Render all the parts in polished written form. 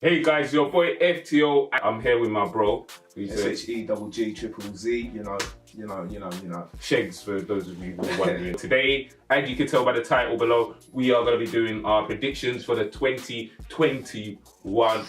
Hey guys, your boy FTO. I'm here with my bro. SHEGGZZZ, you know. Shegs, for those of you who are wondering. Today, as you can tell by the title below, we are going to be doing our predictions for the 2021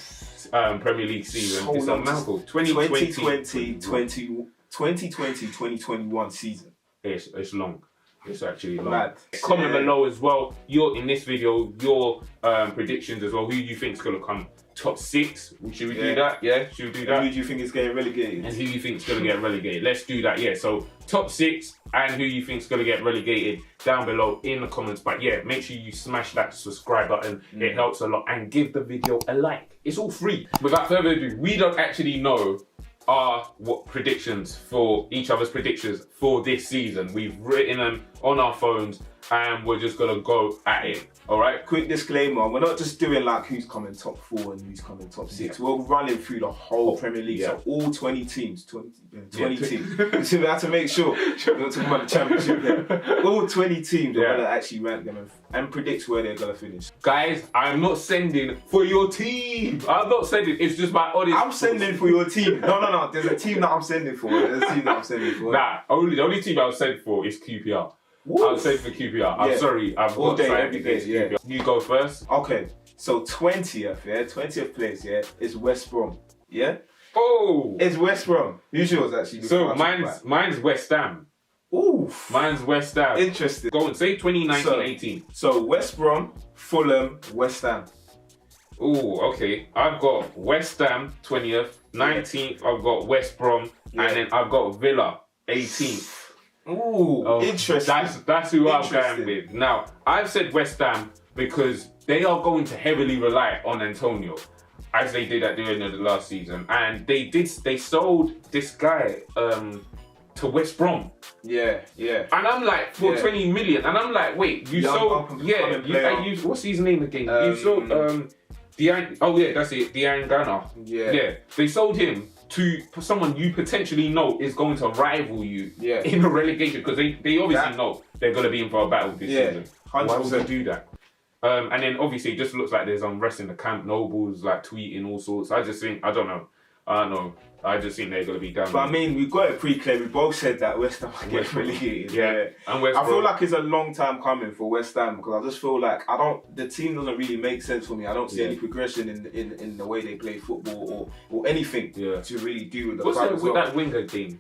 Premier League season. It's a mouthful. 2020-2021 season. It's long. It's actually long. Mad. Comment below as well. In this video, your predictions as well. Who you think is going to come top 6? Should we do that? Yeah, should we do that? And who do you think is getting relegated? And who you think is going to get relegated? Let's do that, yeah. So top 6 and who you think is going to get relegated down below in the comments. But yeah, make sure you smash that subscribe button. It helps a lot. And give the video a like. It's all free. Without further ado, we don't actually know what predictions for each other's predictions for this season. We've written them on our phones and we're just gonna go at it. All right. Quick disclaimer: we're not just doing like who's coming top 4 and who's coming top 6. We're running through the whole Premier League, so all 20 teams. teams. So we have to make sure we're not talking about the Championship here. All 20 teams. We're gonna actually rank them and predict where they're gonna finish. Guys, I'm not sending for your team. I'm not sending. It's just my honest. I'm sending for your team. No. There's a team that I'm sending for. Nah, the only team I'll send for is QPR. I'll say for QPR. I'm sorry, I've got time against QPR. You go first. Okay, so 20th place, is West Brom. Yeah? Oh! It's West Brom. Who's yours actually? So mine's West Ham. Oof. Mine's West Ham. Interesting. Go and say 2019-18. So West Brom, Fulham, West Ham. Oh, okay. I've got West Ham 20th, 19th. I've got West Brom, and then I've got Villa 18th. Ooh, interesting. That's who I'm going with. Now, I've said West Ham because they are going to heavily rely on Antonio, as they did at the end of the last season, and they sold this guy to West Brom. Yeah. And I'm like, for 20 million, and I'm like, wait, you sold? What's his name again? You sold Dean. Oh yeah, that's it, Dean Ghana. Yeah. They sold him to someone you potentially know is going to rival you in the relegation, because they obviously know they're going to be in for a battle this season. 100%. Why would they do that? And then obviously it just looks like there's unrest in the camp. Noble's like tweeting all sorts. I just think, I don't know. I just think they're going to be down. But I mean, we've got it pre-clear. We both said that West Ham might get relegated. Yeah. And I feel like it's a long time coming for West Ham, because I just feel like the team doesn't really make sense for me. I don't see any progression in the way they play football or anything to really do with the club. What's with that winger game?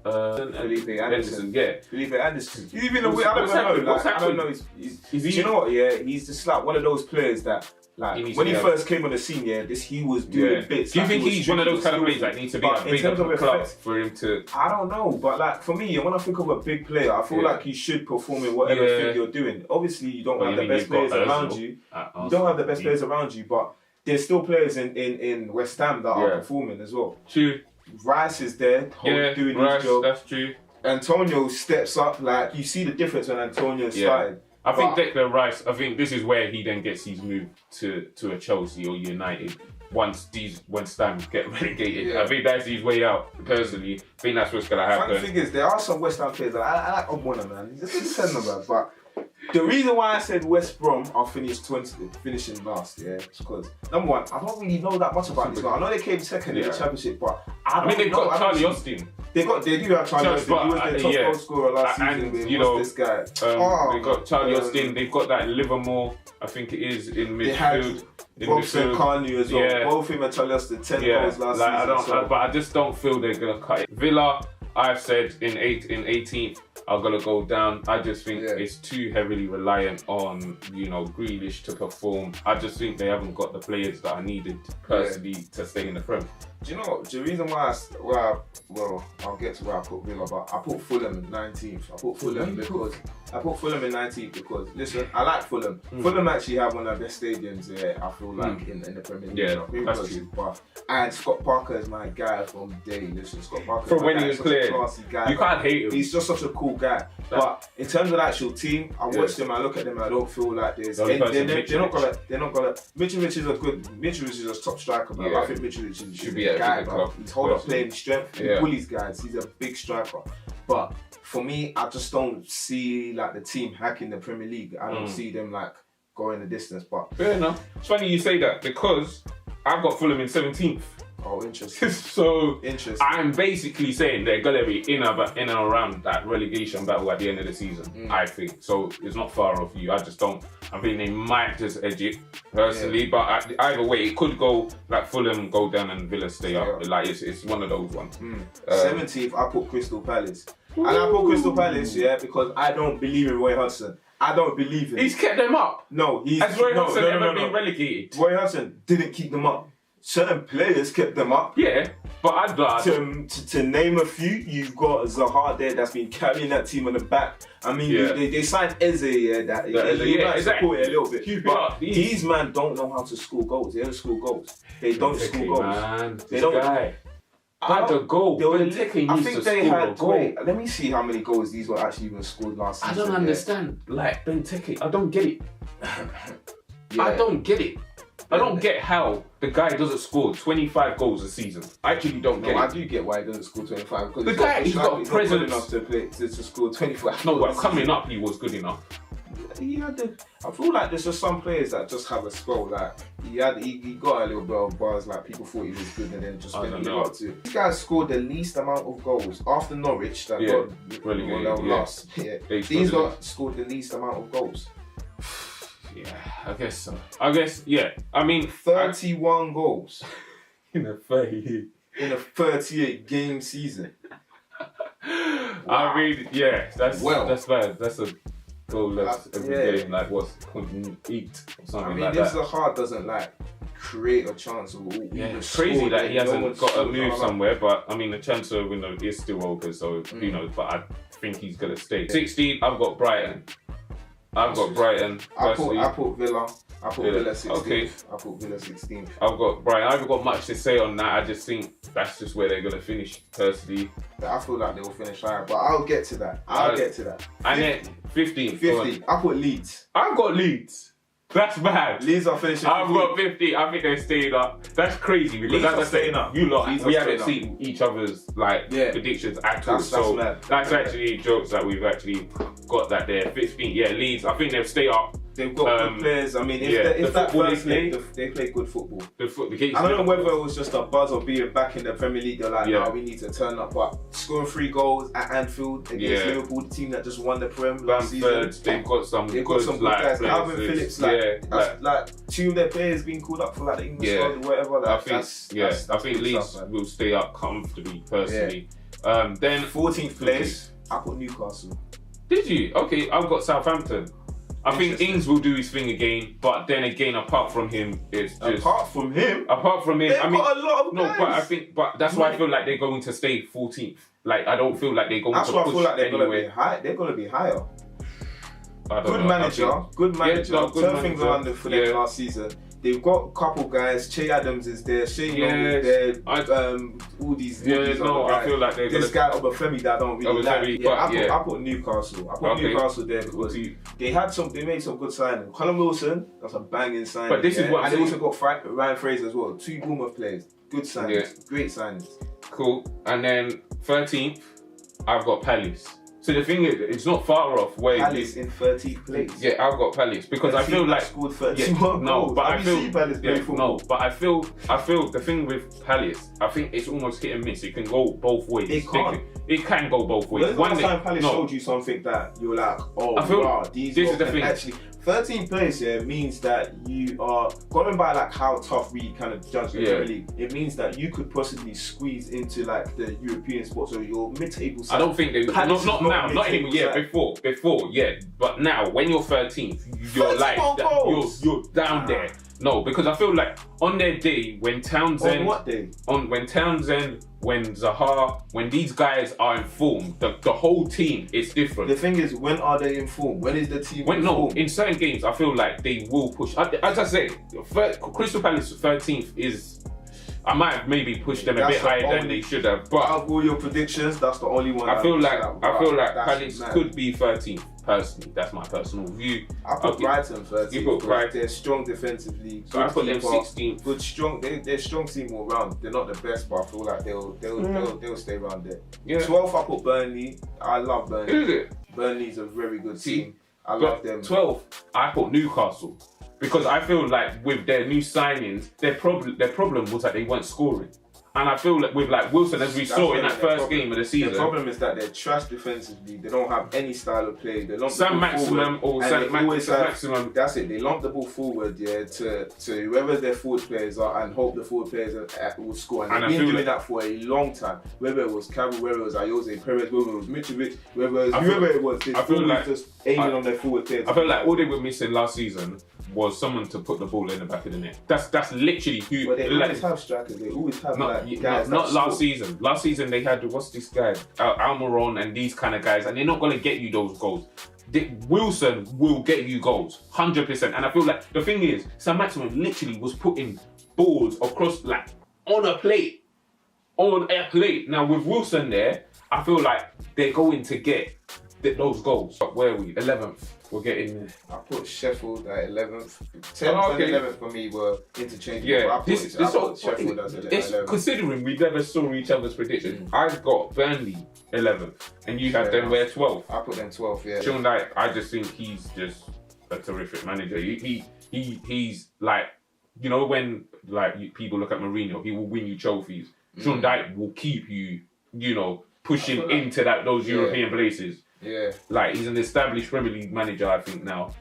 Felipe Anderson. Felipe Anderson. He's even I don't know. Do you know what? Yeah, he's just like one of those players that, like, when he first came on the scene, he was doing bits. Do you think he's one of those kind of players that needs to be a big club for him to? I don't know, but like for me, when I think of a big player, I feel like you should perform in whatever thing you're doing. Obviously, you don't have the best players around you. You don't have the best players around you, but there's still players in West Ham that are performing as well. True. Rice is there, doing his job. That's true. Antonio steps up. Like, you see the difference when Antonio started. I think Declan Rice, I think this is where he then gets his move to a Chelsea or United once West Ham get relegated. I think that's his way out, personally. I think that's what's going to happen. The thing is, there are some West Ham players that I like Ogbonna, man. He's just send them, man. But the reason why I said West Brom are finishing last, is because, number one, I don't really know that much about this guy. I know they came second in the Championship, but they've got Charlie Austin. They do have Charlie Austin. He was their top goal scorer last season. And you know, this guy. They've got Charlie Austin. They've got that Livermore, I think it is, in midfield. Robson Carney as well. Both him and Charlie Austin, 10 goals last season. But I just don't feel they're gonna cut it. Villa, I've said in 18th, are gonna go down. I just think it's too heavily reliant on, Grealish to perform. I just think they haven't got the players that are needed personally to stay in the front. Do you know what? The reason why I'll get to where I put Villa, but I put Fulham in 19th. I put Fulham in 19th because, listen, I like Fulham. Fulham actually have one of the best stadiums I feel like in the Premier League. Yeah, that's true. And Scott Parker is my guy from day. Listen, Scott Parker from when he was playing. Classy guy. You can't hate him. He's just such a cool guy. But in terms of the actual team, I watch them, I look at them, and I don't feel like there's they're not gonna Mitrovic is a top striker, but I think Mitrovic should be a guy, bro. He's hold up playing strength, he bullies guys, he's a big striker. But for me, I just don't see like the team hacking the Premier League. I don't see them like going the distance. But fair enough. It's funny you say that, because I've got Fulham in 17th. Oh, interesting. So I'm basically saying they're gonna be in and around that relegation battle at the end of the season. I think so. It's not far off you. I just don't. I think they might just edge it personally, but either way, it could go like Fulham go down and Villa stay up. Like it's one of those ones. 17th, I put Crystal Palace, and I put Crystal Palace because I don't believe in Roy Hodgson. I don't believe in him. He's kept them up. No, has Roy Hodgson ever been relegated? Roy Hodgson didn't keep them up. Certain players kept them up. Yeah, but I'd like to name a few. You've got Zaha there that's been carrying that team on the back. I mean, they signed Eze. Might support it a little bit. But these men don't know how to score goals. They don't score goals. They don't score goals. Man, they don't. Guy had a goal. I think they had a goal. Let me see how many goals these were actually even scored last season. I don't understand. Like Benteke, I don't get it. I don't get it. I don't get how the guy doesn't score 25 goals a season. I actually don't get it. I do get why he doesn't score 25. Because the guy, he's got presence enough to score 25. No, but coming up, he was good enough. I feel like there's just some players that just have a spell. Like he got a little bit of buzz. Like people thought he was good, and then just didn't live up to it. This guy scored the least amount of goals after Norwich that got relegated last. These guys scored the least amount of goals. Yeah, I guess so. I mean, 31 goals in a 38 game season. I mean, that's bad. That's a goal less every game. Like what's 8 or something like that. Zaha doesn't like create a chance of it's crazy that he hasn't got a move somewhere. But I mean, the transfer window is still open, so who knows? But I think he's gonna stay. 16, I've got Brighton. I put Villa. I put Villa 16th. Okay. I put Villa 16th. I've got Brighton. I haven't got much to say on that. I just think that's just where they're gonna finish. Personally, I feel like they will finish higher, but I'll get to that. And then 15. 50. I put Leeds. I've got Leeds. That's bad. Leeds are finishing. I've got 50. I think they're staying up. That's crazy because as I say, you lot, we haven't seen each other's predictions at all. So that's actually jokes that we've actually got that there. 15. Yeah, Leeds. I think they'll stay up. They've got good players. I mean, if that first leg, they play good football. I don't know whether it was just a buzz of being back in the Premier League. They're like, no, we need to turn up. But scoring 3 goals at Anfield against Liverpool, the team that just won the Prem last season. They've got some good guys. Calvin Phillips, like 2 of their players being called up for like the English squad or whatever. I think Leeds will stay up comfortably. Personally, then 14th place. I put Newcastle. Did you? Okay, I've got Southampton. I think Ings will do his thing again, but then again, apart from him, it's just apart from him. I mean, got a lot of guys. But that's why I feel like they're going to stay 14th. Like I don't feel like they're going to push anywhere. That's why I feel like they're going to be high. They're going to be higher. Good manager. Turn things around for them last season. They've got a couple guys. Che Adams is there. Shane Long is there. All these I feel like they're this guy Obafemi that I don't really like. I put Newcastle. I put Newcastle there because they made some good signings. Callum Wilson, that's a banging signing. But this is what and they also got Ryan Fraser as well. 2 Bournemouth players. Good signings. Great signings. Cool. And then 13th, I've got Palace. So the thing is, it's not far off where Palace in 13th place. Yeah, I've got Palace because I feel like scored 31 goals. But I feel Palace play football. No, but I feel the thing with Palace, I think it's almost hit and miss. It can go both ways. It can go both ways. When's the last time Palace showed you something that you're like, this is the thing. Actually, 13th place means that you are going by like how tough we kind of judge the Premier League. It means that you could possibly squeeze into like the European spot, so your mid-table side. I don't think they not now, not anymore. Yeah, before, but now when you're 13th, you're like you're down there. No, because I feel like on their day when Townsend, on what day? When Townsend, when Zaha, when these guys are in form, the whole team is different. The thing is, when are they in form? When is the team in form? In certain games, I feel like they will push. As I say, Crystal Palace 13th is. I might have maybe pushed them a bit higher than they should have. But out of all your predictions, that's the only one. I feel like Palace could be 13th. Personally, that's my personal view. I put Brighton 13th. You put Brighton. They're strong defensively. So I put them 16th. Good, strong. They're strong team all round. They're not the best, but I feel like they'll stay around there. Yeah. 12th, I put Burnley. I love Burnley. Is it? Burnley's a very good team. I love them. 12th, I put Newcastle. because I feel like with their new signings, their problem was that they weren't scoring. And I feel like with like Wilson, as we saw in that first game of the season, the problem is that they're trash defensively. They don't have any style of play. They lump Sam the ball Maximum forward, or Sam Maximum. That's it. They lump the ball forward, to whoever their forward players are, and hope the forward players will score. And they've been doing that for a long time. Whether it was Cavill, whether it was Ayose Perez, whether it was Mitrovic, whoever it was, I feel like just aiming on their forward players. I feel like all they were missing last season was someone to put the ball in the back of the net. That's literally who. But they always have strikers. They always have guys. Not last season. Last season they had what's this guy, Almiron and these kind of guys, and they're not going to get you those goals. Wilson will get you goals, 100%. And I feel like the thing is, Sam Maximum literally was putting balls across like on a plate. Now with Wilson there, I feel like they're going to get those goals. But where are we? 11th. We're getting there. I put Sheffield at 11th. 10th and 11th for me were interchangeable. Yeah, I put Sheffield as 11th. Considering we never saw each other's predictions, I've got Burnley 11th, and you had them where 12th. I put them 12th. Yeah. Sean Dyche, I just think he's just a terrific manager. He's like, you know, when like people look at Mourinho, he will win you trophies. Sean Dyche will keep you, you know, pushing into those European places. Yeah. Like, he's an established Premier League manager, I think, now.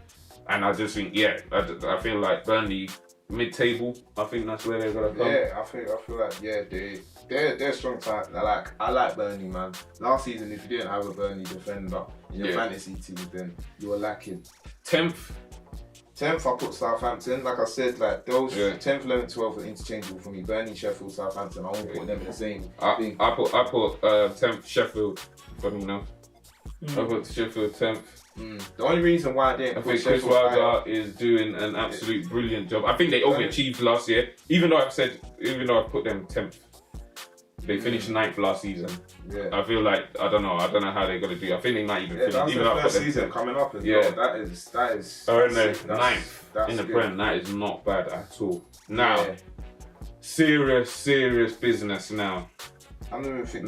And I just think, I feel like Burnley, mid-table, I think that's where they're going to come. Yeah, I feel like, they're a strong side. I like Burnley, man. Last season, if you didn't have a Burnley defender in your fantasy team, then you were lacking. 10th, I put Southampton. Like I said, like those 10th, 11th, 12th are interchangeable for me. Burnley, Sheffield, Southampton. I won't put them in the same thing. I put 10th Sheffield, for me now. I put Sheffield 10th. The only reason why I didn't I think Chris Wilder is doing an absolute brilliant job. I think they overachieved last year. Even though I put them 10th, they finished 9th last season. Yeah. I feel like I don't know how they're gonna do. I think they might even finish. That's even the first season coming up as well. That is. Oh no, 9th in the Prem. That is not bad at all. Now, serious business now. I don't even think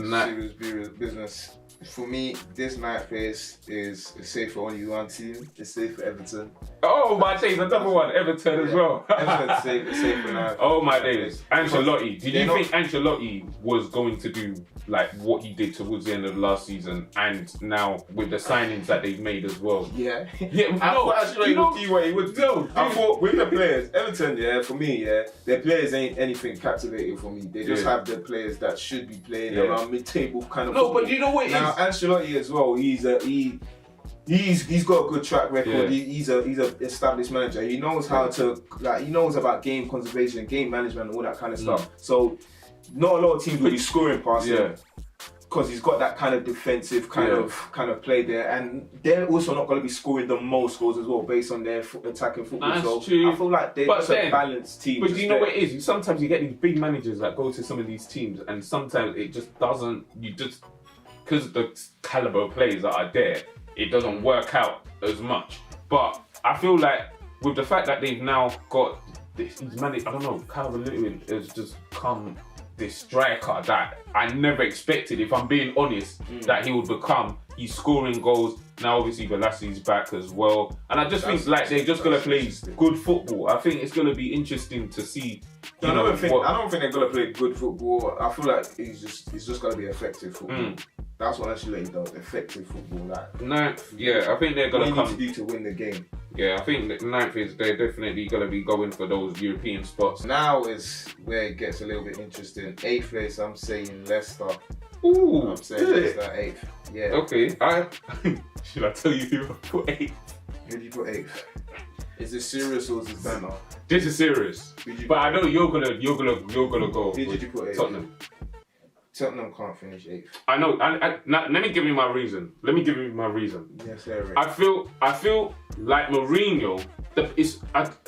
serious business. For me, this 9th place is safe for only one team. It's safe for Everton. Oh my days, another one, Everton as well. Everton's safe for 9th. Oh my days. Ancelotti. Did you think Ancelotti was going to do like what he did towards the end of last season, and now with the signings that they've made as well? Yeah. I thought Ancelotti would do what he would do. I thought with the players, Everton, for me, their players ain't anything captivating for me. They just have the players that should be playing around mid-table kind of football. But you know what it is? Ancelotti as well. He's got a good track record. He's an established manager. He knows how to he knows about game conservation, game management, all that kind of stuff. So not a lot of teams will be scoring past him because he's got that kind of defensive kind of play there, and they're also not going to be scoring the most goals as well based on their attacking football. That's true. I feel like they're just a balanced team. But do you know what it is? Sometimes you get these big managers that go to some of these teams, and sometimes it just doesn't. Because of the caliber of players that are there, it doesn't work out as much. But I feel like with the fact that they've now got these managers, I don't know, Calvin Lewin has just come this striker that I never expected, if I'm being honest, that he would become. He's scoring goals. Now obviously Bolassi's back as well. And I just think like they're just going to play good football. I think it's going to be interesting to see. I don't think they're going to play good football. I feel like it's just going to be effective football. That's what actually does, effective football. Like 9th, I think they're going to come. What they need to do to win the game. Yeah, I think 9th is they're definitely going to be going for those European spots. Now is where it gets a little bit interesting. 8th place, I'm saying Leicester. Ooh, I'm saying Leicester 8th. Yeah. Okay. Should I tell you who I put 8th? Who did you put 8th? Is this serious or is this banner? This is serious. But I know you're gonna go. Who did you put 8th? Tottenham. Tottenham can't finish 8th. I know. Now, let me give you my reason. Yes, sir. I feel like Mourinho.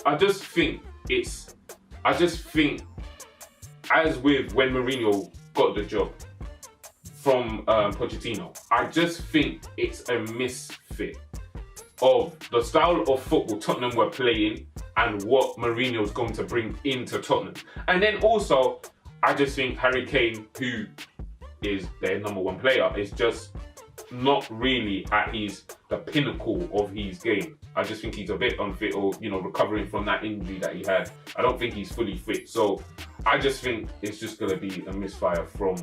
I just think as with when Mourinho got the job from Pochettino, I just think it's a misfit of the style of football Tottenham were playing and what Mourinho's going to bring into Tottenham. And then also, I just think Harry Kane, who is their number one player, is just not really at the pinnacle of his game. I just think he's a bit unfit, or recovering from that injury that he had. I don't think he's fully fit. So I just think it's just gonna be a misfire from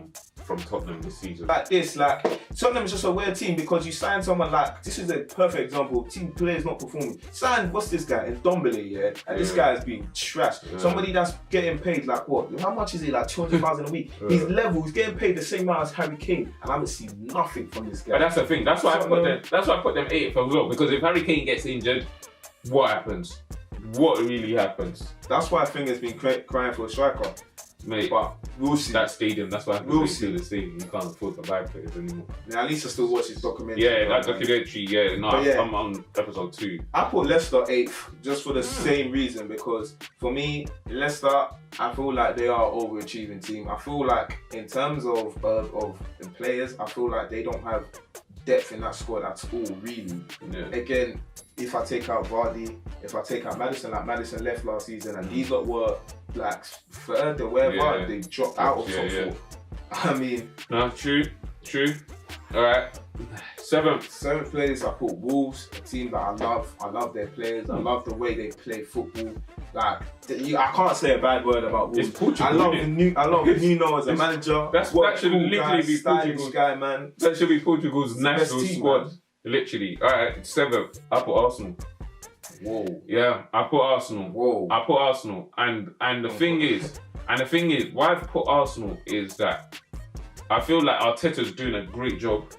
Tottenham this season. Tottenham's just a weird team because you sign someone this is a perfect example. Team players not performing. Sign what's this guy in Ndombele, yeah, and this guy has been trashed. Yeah. Somebody that's getting paid what? How much is he? 200,000 a week. He's level. He's getting paid the same amount as Harry Kane, and I haven't seen nothing from this guy. But that's the thing. That's why I put them. That's why I put them 8th as well. Because if Harry Kane gets injured, what happens? What really happens? That's why I think it's been crying for a striker. Mate, but we'll see. That stadium, that's why we'll see. The stadium, you can't afford to buy players anymore. Yeah, at least I still watch his documentary. Yeah, that documentary. Yeah, no, I'm on episode 2. I put Leicester 8th just for the same reason, because for me, Leicester, I feel like they are an overachieving team. I feel like in terms of the players, I feel like they don't have depth in that squad at all, really. Yeah. Again, if I take out Vardy, if I take out Maddison, Maddison left last season, and these lot were third or wherever, they dropped out of top 4. I mean, no, true. All right, 7th place, I put Wolves, a team that I love. I love their players. I love the way they play football. I can't say a bad word about Wolves. I love Nuno as a manager. That should literally be Portugal's guy, man. That should be Portugal's national squad. Man. Literally. All right, 7th, I put Arsenal. Whoa. Yeah, I put Arsenal. Whoa. I put Arsenal, and the thing is, why I've put Arsenal is that I feel like Arteta's doing a great job.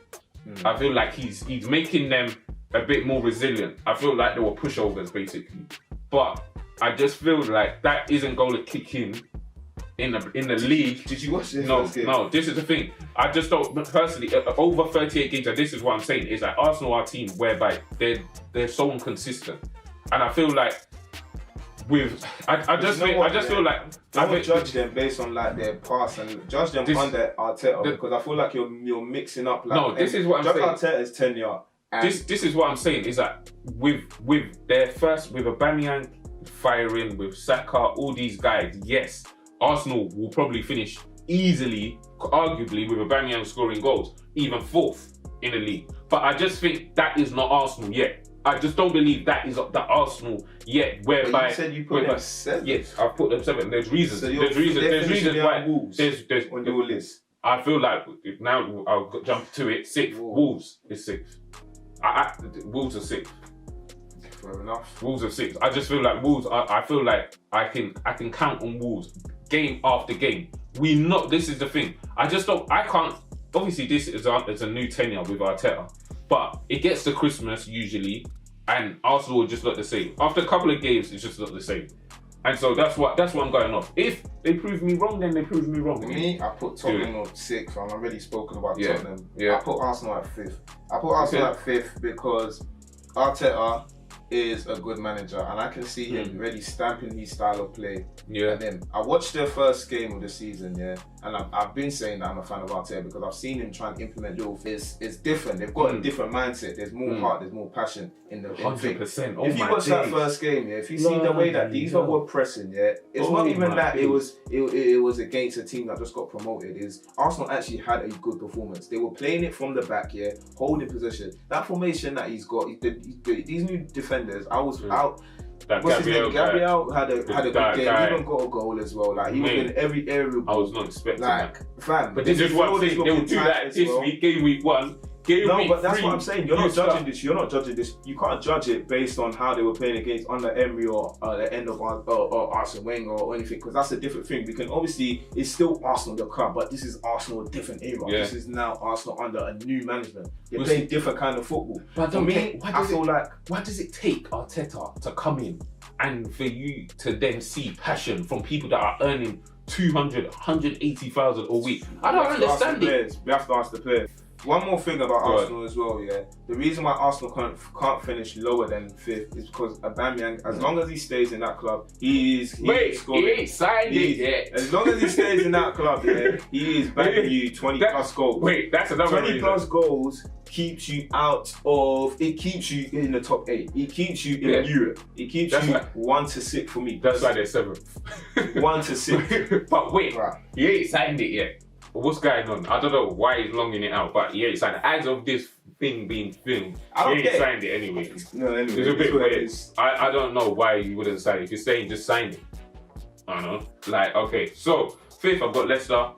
I feel like he's making them a bit more resilient. I feel like they were pushovers basically, but I just feel like that isn't going to kick in the league. Did you watch this? No. This is the thing. I just don't personally over 38 games. And this is what I'm saying is that Arsenal are a team whereby they're so inconsistent, and I feel like I just feel like I would judge them based on their past and judge them under Arteta, because I feel like you're mixing up. This is what I'm saying. Arteta's tenure. This is what I'm saying is that with Aubameyang firing, with Saka, all these guys, yes, Arsenal will probably finish easily, arguably, with Aubameyang scoring goals, even 4th in the league. But I just think that is not Arsenal yet. I just don't believe that is the Arsenal yet. Whereby but you said you put them 7th. Yes, I've put them 7th. There's reasons. So there's reasons why. Wolves there's on your list. I feel like now I'll jump to it. 6th. Wolves is 6th. Wolves are 6th. Fair enough. Wolves are 6th. I just feel like Wolves. I feel like I can count on Wolves game after game. This is the thing. I can't. Obviously, this is a new tenure with Arteta. But it gets to Christmas usually, and Arsenal will just look the same. After a couple of games, it's just not the same. And so that's what I'm going off. If they prove me wrong, then they prove me wrong. For me, I put Tottenham at 6th, and I've already spoken about Tottenham. Yeah. I put Arsenal at 5th. I put Arsenal at 5th because Arteta is a good manager, and I can see him really stamping his style of play. Yeah. And then I watched their first game of the season, and I've been saying that I'm a fan of Arteta because I've seen him try and implement little things. It's different. They've got a different mindset. There's more heart. There's more passion in the 100%. If you watch that first game, if you see the way that these were pressing, it's not even that it was against a team that just got promoted. Is Arsenal actually had a good performance? They were playing it from the back, holding possession. That formation that he's got, these new defenders. I was out. Gabriel had a good game. He even got a goal as well. He was in every area. I was not expecting that. Fam, but this is what I'm saying. They will do that this week, game week 1. But that's what I'm saying. You're not judging this. You can't judge it based on how they were playing against under Emery or the end of Arsene Wenger or anything, because that's a different thing. We can obviously, it's still Arsenal the club, but this is Arsenal a different era. Yeah. This is now Arsenal under a new management. They're playing different kind of football. But why does it take Arteta to come in and for you to then see passion from people that are earning 200, 180,000 a week? I don't understand it. We have to ask the players. One more thing about Arsenal as well, the reason why Arsenal can't finish lower than 5th is because Aubameyang, as long as he stays in that club, he ain't signed it yet. As long as he stays in that club, he is backing you 20 plus goals. Wait, that's another 20 plus goals keeps you it keeps you in the top 8. It keeps you in Europe. It keeps you 1 to 6 for me. That's why they're 7th. 1 to 6. But wait, he ain't signed it yet. What's going on? I don't know why he's longing it out, but he ain't signed it. As of this thing being filmed. I don't he ain't signed it anyway. No, anyway. It's a bit weird. I don't know why you wouldn't sign it. If you're saying just sign it. I don't know. Like, okay. So, 5th, I've got Leicester.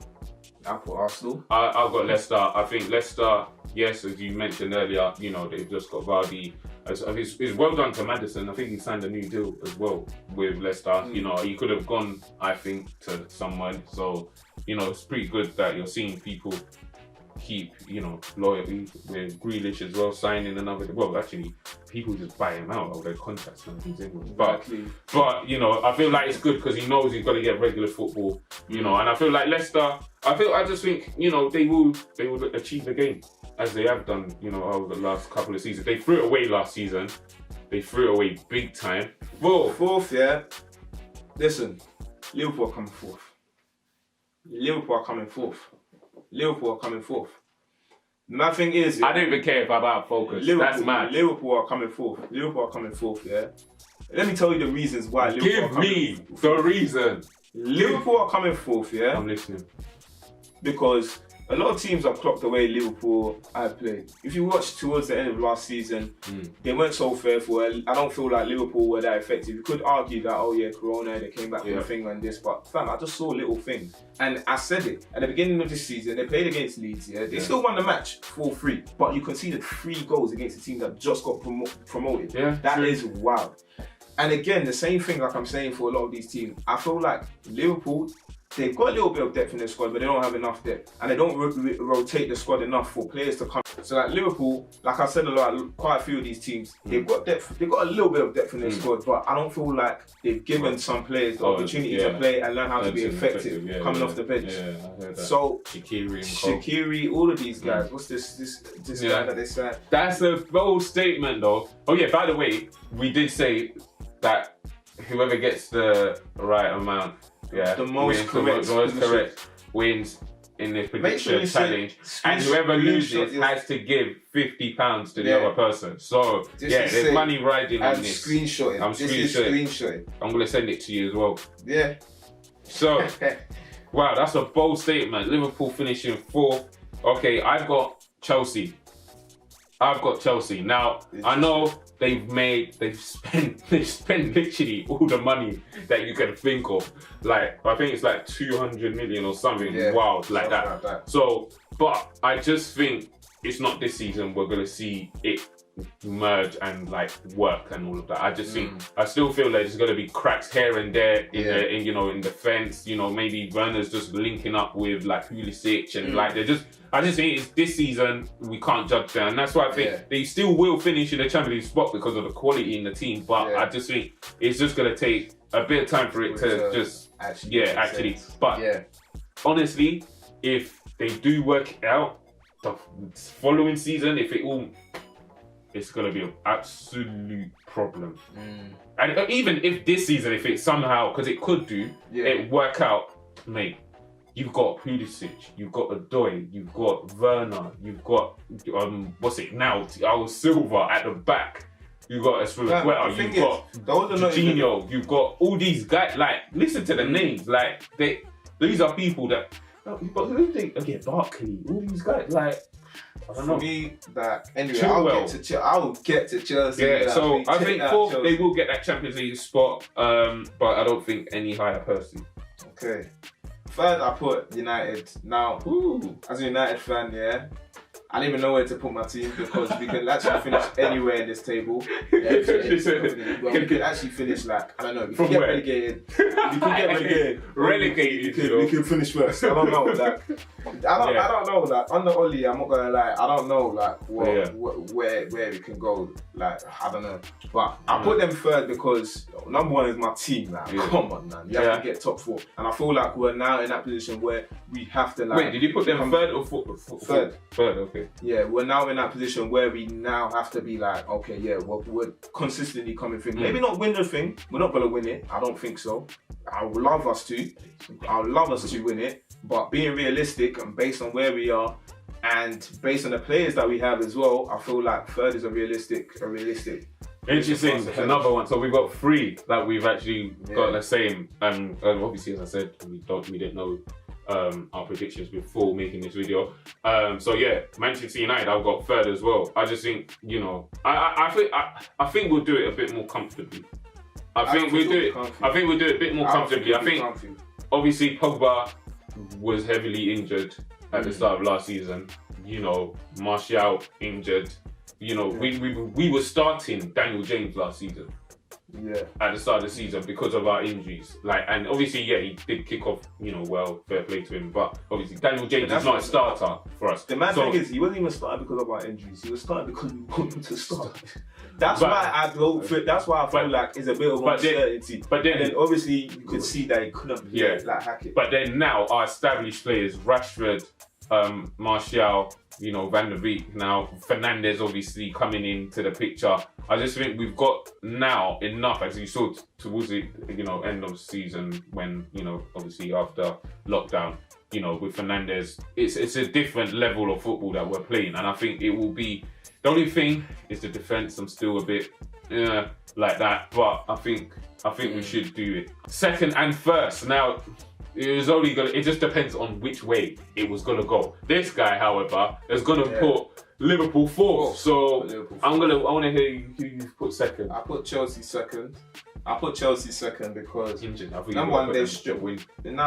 I've got Arsenal. I've got Leicester. I think Leicester, yes, as you mentioned earlier, you know, they've just got Vardy. It's well done to Maddison. I think he signed a new deal as well with Leicester. You know, he could have gone, I think, to someone. So, you know, it's pretty good that you're seeing people keep, you know, loyalty with Grealish as well, signing another. Well, actually, people just buy him out of their contracts and things anyway. But you know, I feel like it's good because he knows he's got to get regular football. You know, and I feel like Leicester. I just think, you know, they will achieve the game as they have done, you know, over the last couple of seasons. They threw it away last season. They threw it away big time. Fourth, yeah. Listen, Liverpool are coming fourth. Liverpool are coming fourth. My thing is, I don't even care if I'm out of focus. That's mad. Liverpool are coming fourth, yeah. Let me tell you the reasons why Liverpool are coming fourth. The reason. Liverpool are coming fourth, yeah. I'm listening. Because a lot of teams have clocked the way Liverpool have played. If you watch towards the end of last season, they weren't so fearful. I don't feel like Liverpool were that effective. You could argue that, oh yeah, Corona, they came back from the thing and this, but fam, I just saw little things. And I said it, at the beginning of this season, they played against Leeds, They still won the match 4-3, but you conceded 3 goals against a team that just got promoted. That is wild. And again, the same thing like I'm saying for a lot of these teams. I feel like Liverpool, they've got a little bit of depth in their squad, but they don't have enough depth. And they don't rotate the squad enough for players to come. So like Liverpool, like I said quite a few of these teams, they've got depth. They've got a little bit of depth in their squad, but I don't feel like they've given some players the opportunity to play and learn how to be effective coming off the bench. Yeah, I heard that. So Shaqiri, all of these guys. What's this guy that they said? That's a bold statement though. Oh yeah, by the way, we did say that whoever gets the right amount, the most correct wins in this prediction challenge, and whoever loses has to give £50 to the other person. So there's money riding on this. I'm screenshotting. I'm gonna send it to you as well. Yeah. So, wow, that's a bold statement. Liverpool finishing 4th. Okay, I've got Chelsea. Now, I know they've spent literally all the money that you can think of. Like, I think it's like 200 million or something wild like that. So, but I just think it's not this season we're going to see it merge and like work and all of that. I just think, I still feel like there's going to be cracks here and there in defense. You know, maybe Werner's just linking up with like Pulisic and like I just think it's this season we can't judge them, and that's why I think they still will finish in the Champions League spot because of the quality in the team. But I just think it's just going to take a bit of time for it to just actually. But honestly, if they do work it out, the following season, it's going to be an absolute problem. And even if this season, if it somehow, because it could it work out, mate, you've got Pulisic, you've got Odoi, you've got Werner, you've got, Silva at the back, you've got Espiritueta, you've got Jorginho, you've got all these guys, like, listen to the names, like, these are people that, but who think, again, Barkley, all these guys, like, I don't know. For me, anyway, I'll get to Chelsea. Yeah, so I think 4th, they will get that Champions League spot, but I don't think any higher person. Okay. 3rd, I put United. Now, as a United fan, I don't even know where to put my team because we can actually finish anywhere in this table. We could actually finish like, I don't know, we can get relegated. We can finish first. I don't know. Like, I don't know. Like, under Oli, I'm not gonna lie. I don't know like where we can go. Like, I don't know. But I put them 3rd because number 1 is my team. Like, come on, man. You have to get top 4, and I feel like we're now in that position where we have to like. Wait, did you put them 3rd or 4th? 3rd. 3rd, okay. Yeah, we're now in that position where we now have to be like, okay, we're consistently coming through. Maybe not win the thing. We're not gonna win it. I don't think so. I would love us to. I would love us to win it. But being realistic and based on where we are and based on the players that we have as well, I feel like 3rd is a realistic. Interesting. Another one. So we've got 3 that we've actually got the same. And obviously, as I said, we didn't know our predictions before making this video. So yeah, Manchester United, I've got third as well. I just think, you know, I think we'll do it a bit more comfortably. I think we'll do it a bit more comfortably. I think obviously Pogba was heavily injured at the start of last season. You know, Martial injured. You know, we were starting Daniel James last season. Yeah. At the start of the season because of our injuries. And obviously, yeah, he did kick off, you know, well, fair play to him. But obviously, Daniel James is not a starter for us. The mad thing is, he wasn't even starting because of our injuries. He was starting because we want him to start. That's why I feel like it's a bit of uncertainty. But then obviously, you could see that he couldn't hack it. But then now, our established players, Rashford, Martial, you know, Van der Beek now, Fernandes obviously coming into the picture. I just think we've got now enough, as you saw towards the, you know, end of the season when, you know, obviously after lockdown, you know, with Fernandes, it's a different level of football that we're playing, and I think it will be. The only thing is the defence. I'm still a bit like that, but I think we should do it. Second and first now. It just depends on which way it was gonna go. This guy, however, is gonna put Liverpool fourth. So I want to hear who you put second. I put Chelsea second. Because number one, they should win. No.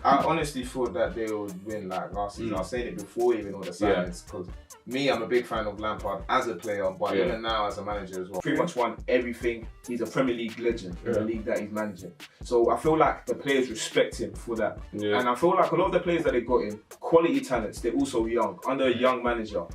I honestly thought that they would win like last season. I was saying it before even all the signings because me, I'm a big fan of Lampard as a player, but even now as a manager as well. Pretty much won everything. He's a Premier League legend in the league that he's managing. So I feel like the players respect him for that. Yeah. And I feel like a lot of the players that they got in, quality talents, they're also young, under a young manager.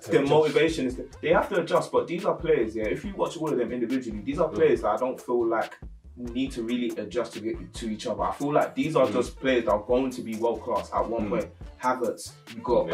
Their motivation is they have to adjust, but these are players, if you watch all of them individually, these are players that I don't feel like need to really adjust to each other. I feel like these are just players that are going to be world class at one point. Havertz, you got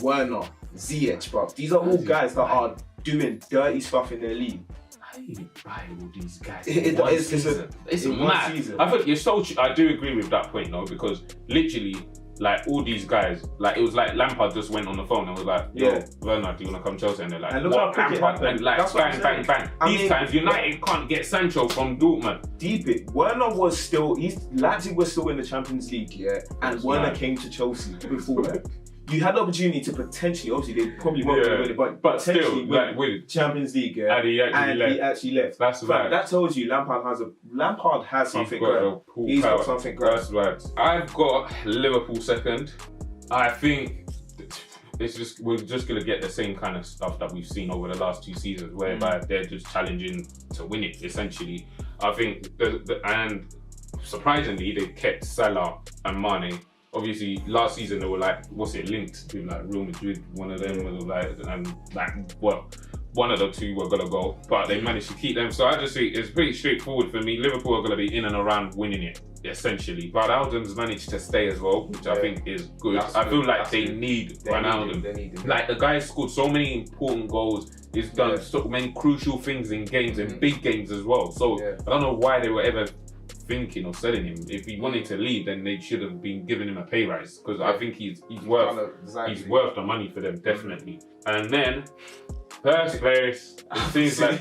Werner, Ziyech, bro. These are all guys that are doing dirty stuff in their league. How do you buy all these guys? It's mad. I think you're so. I do agree with that point, though, because literally, like all these guys, like it was like Lampard just went on the phone and was like, "Yo, Werner, do you want to come Chelsea?" And they're like, "What, Lampard?" And like, bang, bang. These times, United can't get Sancho from Dortmund. Deep it. Werner was still. Leipzig was still in the Champions League, and Werner came to Chelsea before that. You had the opportunity to potentially, obviously they probably won't win it, but still, like with Champions League, and he actually left. That's right. That tells you Lampard has something going. He's got something going. That's right. I've got Liverpool second. I think we're just gonna get the same kind of stuff that we've seen over the last 2 seasons, whereby they're just challenging to win it. Essentially, I think and surprisingly they kept Salah and Mane. Obviously, last season they were like, linked to like Real Madrid. One of them was like, one of the two were gonna go, but they managed to keep them. So I just think it's pretty straightforward for me. Liverpool are gonna be in and around winning it, essentially. Ronaldo's managed to stay as well, which I think is good. I feel like they need Ronaldo. They need him. Like the guy scored so many important goals. He's done so many crucial things in games and big games as well. So I don't know why they were ever thinking of selling him. If he wanted to leave, then they should have been giving him a pay rise, because I think he's worth the money for them, definitely. And then first place, it seems like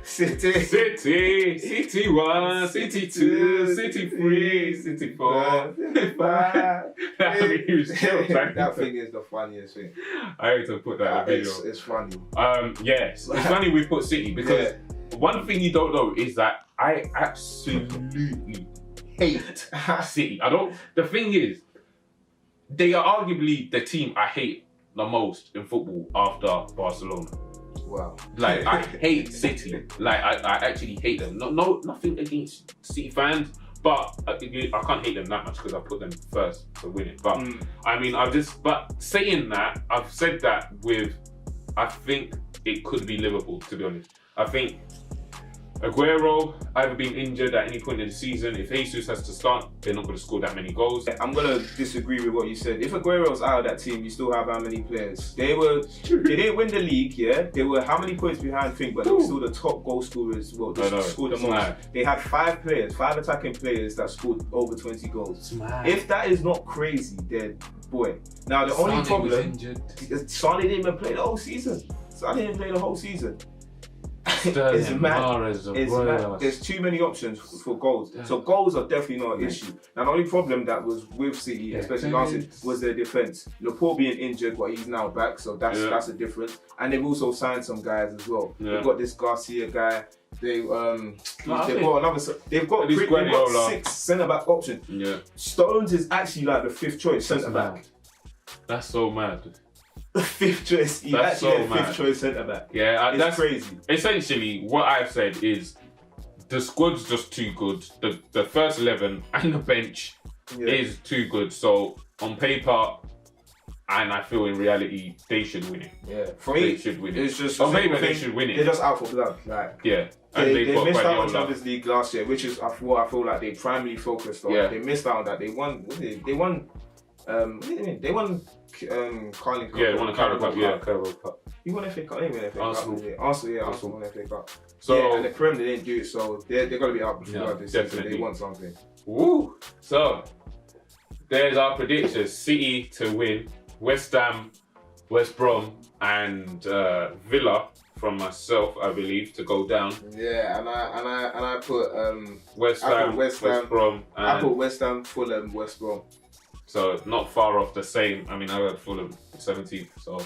City 1, City 2, City 3, City 4, 5. That thing is the funniest thing. I hate to put that in the video. It's funny. Yes, it's funny we put City because one thing you don't know is that I absolutely hate City. The thing is, they are arguably the team I hate the most in football after Barcelona. Wow. Like, I hate City. Like, I actually hate them. Nothing against City fans, but I can't hate them that much because I put them first to win it. But I mean, but saying that, I've said that I think it could be Liverpool, to be honest. I think Aguero either being injured at any point in the season. If Jesus has to start, they're not going to score that many goals. I'm going to disagree with what you said. If Aguero's out of that team, you still have how many players? They didn't win the league, They were how many points behind Fink, but they were still the top goal scorers. Well, they scored the most. They had 5 attacking players that scored over 20 goals. If that is not crazy, then boy. Now the only problem, Sané didn't even play the whole season. It's mad. There's too many options for goals. So goals are definitely not an issue. Now the only problem that was with City, especially last year, was their defence. Laporte being injured, but he's now back, so that's a difference. And they've also signed some guys as well. They've got this Garcia guy. They've got 6 centre back options. Yeah. Stones is actually like the 5th choice centre back. That's so mad. The 5th choice. He's actually the 5th choice centre back. Yeah, that's crazy. Essentially, what I've said is the squad's just too good. The first 11 and the bench is too good. So on paper, and I feel in reality, they should win it. Yeah, for me, they should win it. It's just on paper, they should win it. They're just out for blood. Like they missed out on Champions League last year, which is what I feel like they primarily focused on. Yeah. They missed out on that. They won. They won. They won. Carling Cup. Yeah, they won the Carling Cup. Yeah, Carling Cup. You won FA Cup. They won FA Cup. Arsenal won FA Cup. So and the Prem they didn't do it, so they're gonna be out for blood this season. They want something. Woo! So there's our predictions: City to win, West Ham, West Brom, and Villa. From myself, I believe, to go down. Yeah, and I put West Ham, West Brom. I put West Ham, Fulham, West Brom. So not far off the same. I mean, I had Fulham 17th. So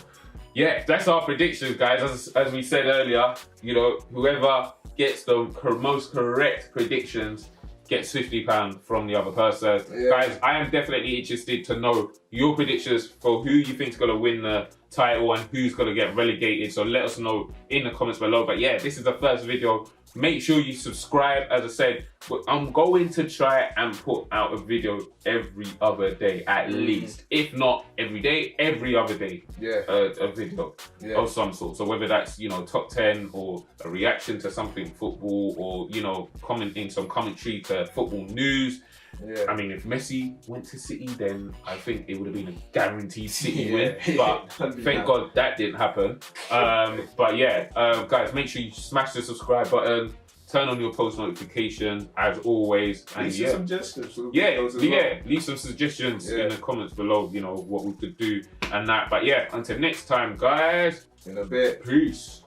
yeah, that's our predictions, guys. As we said earlier, you know, whoever gets the most correct predictions gets £50 from the other person. Yeah. Guys, I am definitely interested to know your predictions for who you think is going to win the title and who's going to get relegated. So let us know in the comments below. But yeah, this is the first video. Make sure you subscribe. As I said, I'm going to try and put out a video every other day at least. If not every day, every other day. Yeah. A video of some sort. So whether that's, you know, top 10 or a reaction to something football or, you know, commenting some commentary to football news. Yeah. I mean, if Messi went to City, then I think it would have been a guaranteed City win. But thank God that didn't happen. But yeah, guys, make sure you smash the subscribe button, turn on your post notification as always, and leave some suggestions. Leave some suggestions in the comments below. You know what we could do and that. But yeah, until next time, guys. In a bit. Peace.